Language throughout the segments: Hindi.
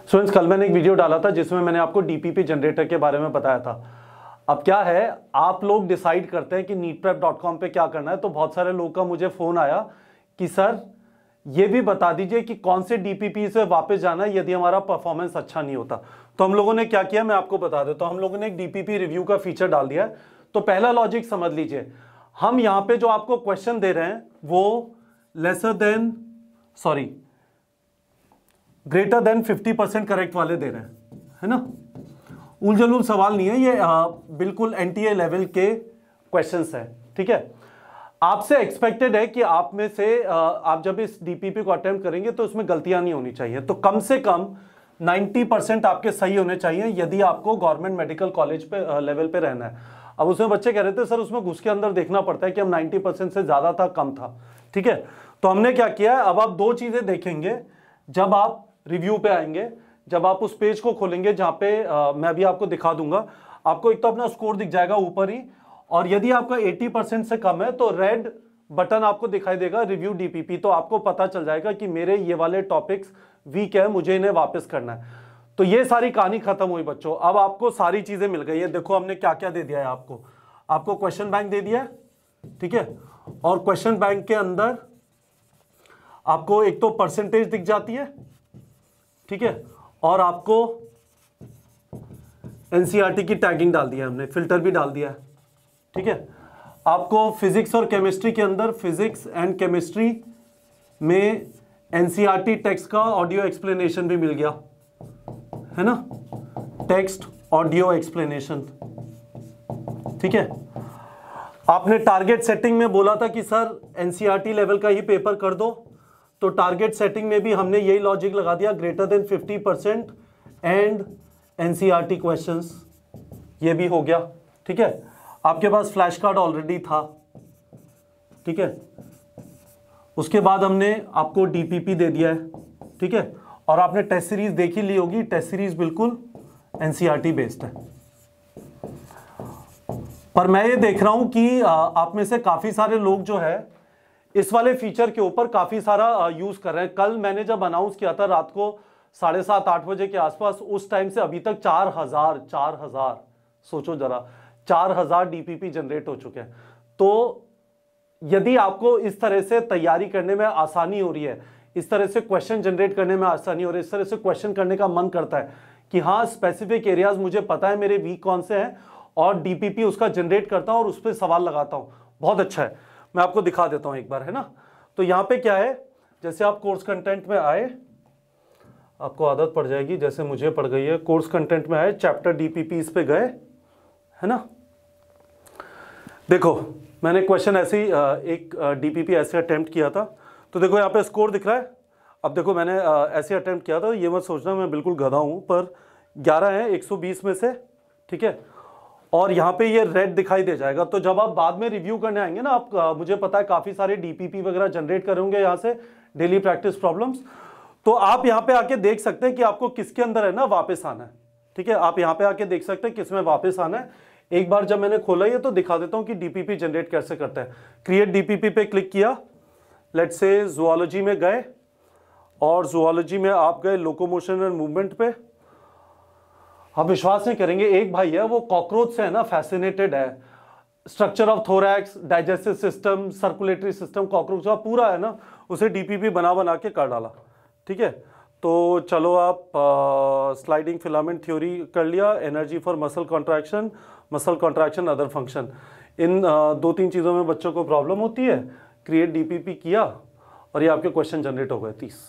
स्टूडेंट्स, कल मैंने एक वीडियो डाला था जिसमें मैंने आपको डीपीपी जनरेटर के बारे में बताया था। अब क्या है, आप लोग डिसाइड करते हैं कि neetprep.com पे क्या करना है। तो बहुत सारे लोगों का मुझे फोन आया कि सर ये भी बता दीजिए कि कौन से डीपीपी से वापस जाना है यदि हमारा परफॉर्मेंस अच्छा नहीं होता। तो हम लोगों ने क्या किया, मैं आपको बता देता हूं। हम लोगों ने एक डीपीपी रिव्यू का फीचर डाल दिया है। तो पहला लॉजिक समझ लीजिए, हम यहां पे जो आपको क्वेश्चन दे रहे हैं वो ग्रेटर देन 50% करेक्ट वाले दे रहे हैं, है ना। उलझुल सवाल नहीं है ये, बिल्कुल एनटीए लेवल के क्वेश्चंस हैं, ठीक है। आपसे एक्सपेक्टेड है कि आप में से आप जब इस डीपीपी को अटेम्प्ट करेंगे तो उसमें गलतियां नहीं होनी चाहिए। तो कम से कम 90% आपके सही होने चाहिए यदि आपको गवर्नमेंट मेडिकल कॉलेज पे लेवल पे रहना है। अब उसमें बच्चे कह रहे थे सर उसमें घुस के अंदर देखना पड़ता है कि हम 90% से ज्यादा था कम था, ठीक है। तो हमने क्या किया है, अब आप दो चीजें देखेंगे जब आप रिव्यू पे आएंगे। जब आप उस पेज को खोलेंगे जहां पे मैं भी आपको दिखा दूंगा, आपको एक तो अपना स्कोर दिख जाएगा ऊपर ही, और यदि आपका 80% से कम है तो रेड बटन आपको दिखाई देगा रिव्यू डीपीपी। तो आपको पता चल जाएगा कि मेरे ये वाले टॉपिक्स वीक है, मुझे इन्हें वापस करना है। तो ये सारी कहानी खत्म हुई बच्चों। अब आपको सारी चीजें मिल गई है। देखो हमने क्या क्या दे दिया है आपको क्वेश्चन बैंक दे दिया है, ठीक है। और क्वेश्चन बैंक के अंदर आपको एक तो परसेंटेज दिख जाती है, ठीक है, और आपको एनसीईआरटी की टैगिंग डाल दिया है हमने, फिल्टर भी डाल दिया है, ठीक है। आपको फिजिक्स और केमिस्ट्री के अंदर फिजिक्स एंड केमिस्ट्री में एनसीईआरटी टेक्स्ट का ऑडियो एक्सप्लेनेशन भी मिल गया, है ना, टेक्स्ट ऑडियो एक्सप्लेनेशन, ठीक है। आपने टारगेट सेटिंग में बोला था कि सर एनसीईआरटी लेवल का ही पेपर कर दो, तो टारगेट सेटिंग में भी हमने यही लॉजिक लगा दिया, greater than 50% and NCERT questions, ये भी हो गया, ठीक है। आपके पास फ्लैश कार्ड ऑलरेडी था, ठीक है। उसके बाद हमने आपको डीपीपी दे दिया है, ठीक है। और आपने टेस्ट सीरीज देखी ली होगी, टेस्ट सीरीज बिल्कुल एनसीईआरटी बेस्ड है। पर मैं ये देख रहा हूं कि आप में से काफी सारे लोग जो है इस वाले फीचर के ऊपर काफी सारा यूज कर रहे हैं। कल मैंने जब अनाउंस किया था रात को 7:30-8 बजे के आसपास, उस टाइम से अभी तक 4,000 सोचो जरा, 4,000 डीपीपी जनरेट हो चुके हैं। तो यदि आपको इस तरह से तैयारी करने में आसानी हो रही है, इस तरह से क्वेश्चन जनरेट करने में आसानी हो रही है, इस तरह से क्वेश्चन करने का मन करता है कि हाँ स्पेसिफिक एरियाज मुझे पता है मेरे वीक कौन से हैं और डीपीपी उसका जनरेट करता हूं और उस पर सवाल लगाता हूं, बहुत अच्छा है। मैं आपको दिखा देता हूं एक बार, है ना। तो यहां पे क्या है, जैसे आप कोर्स कंटेंट में आए, आपको आदत पड़ जाएगी जैसे मुझे पड़ गई है, कोर्स कंटेंट में आए, चैप्टर डीपीपी इस पे गए, है ना। देखो मैंने क्वेश्चन ऐसे ही एक डीपीपी ऐसे अटेम्प्ट किया था। तो देखो यहाँ पे स्कोर दिख रहा है। अब देखो मैंने ऐसे अटेम्प्ट किया था, ये मत सोचना मैं बिल्कुल गधा हूं, पर 11 है 120 में से, ठीक है। और यहाँ पे ये रेड दिखाई दे जाएगा। तो जब आप बाद में रिव्यू करने आएंगे ना, आप मुझे पता है काफी सारे डीपीपी वगैरह जनरेट करेंगे यहाँ से, डेली प्रैक्टिस प्रॉब्लम्स। तो आप यहाँ पे आके देख सकते हैं कि आपको किसके अंदर है ना वापस आना है, ठीक है। आप यहाँ पे आके देख सकते हैं किसमें वापस आना है। एक बार जब मैंने खोला ये तो दिखा देता हूँ कि डीपीपी जनरेट कैसे करते हैं। क्रिएट डीपीपी पे क्लिक किया, लेट्स से जूलॉजी में गए, और जूलॉजी में आप गए लोकोमोशन एंड मूवमेंट पे। आप विश्वास नहीं करेंगे, एक भाई है वो कॉकरोच से है ना फैसिनेटेड है, structure of thorax, digestive system, circulatory system, cockroach का पूरा है ना, उसे डीपीपी बना के कर डाला, ठीक है। तो चलो आप स्लाइडिंग फिलामेंट थ्योरी कर लिया, energy for muscle contraction other function, इन 2-3 चीज़ों में बच्चों को प्रॉब्लम होती है। क्रिएट डीपीपी किया और ये आपके क्वेश्चन जनरेट हो गए 30,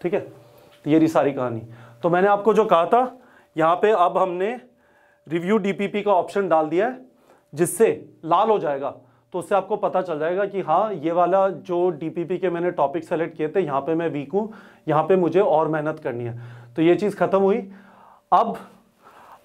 ठीक है। तो ये रही सारी कहानी। तो मैंने आपको जो कहा था, यहाँ पे अब हमने रिव्यू डीपीपी का ऑप्शन डाल दिया है, जिससे लाल हो जाएगा, तो उससे आपको पता चल जाएगा कि हाँ ये वाला जो डीपीपी के मैंने टॉपिक सेलेक्ट किए थे यहाँ पे मैं वीक हूँ, यहाँ पे मुझे और मेहनत करनी है। तो ये चीज़ खत्म हुई। अब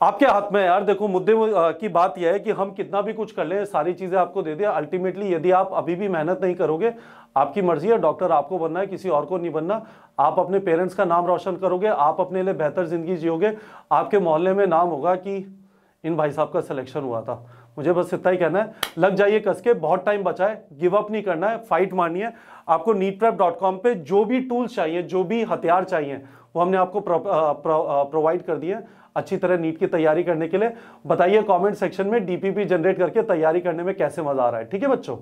आपके हाथ में यार, देखो मुद्दे की बात यह है कि हम कितना भी कुछ कर लें, सारी चीज़ें आपको दे दिया, अल्टीमेटली यदि आप अभी भी मेहनत नहीं करोगे, आपकी मर्जी है, डॉक्टर आपको बनना है, किसी और को नहीं बनना। आप अपने पेरेंट्स का नाम रोशन करोगे, आप अपने लिए बेहतर जिंदगी जियोगे, आपके मोहल्ले में नाम होगा कि इन भाई साहब का सिलेक्शन हुआ था। मुझे बस इतना ही कहना है, लग जाइए कसके, बहुत टाइम बचा है, गिव अप नहीं करना है, फाइट मारनी है। आपको neetprep.com पे जो भी टूल्स चाहिए, जो भी हथियार चाहिए, वो हमने आपको प्रोवाइड कर दिए हैं अच्छी तरह नीट की तैयारी करने के लिए। बताइए कमेंट सेक्शन में डीपीपी जनरेट करके तैयारी करने में कैसे मजा आ रहा है। ठीक है बच्चों।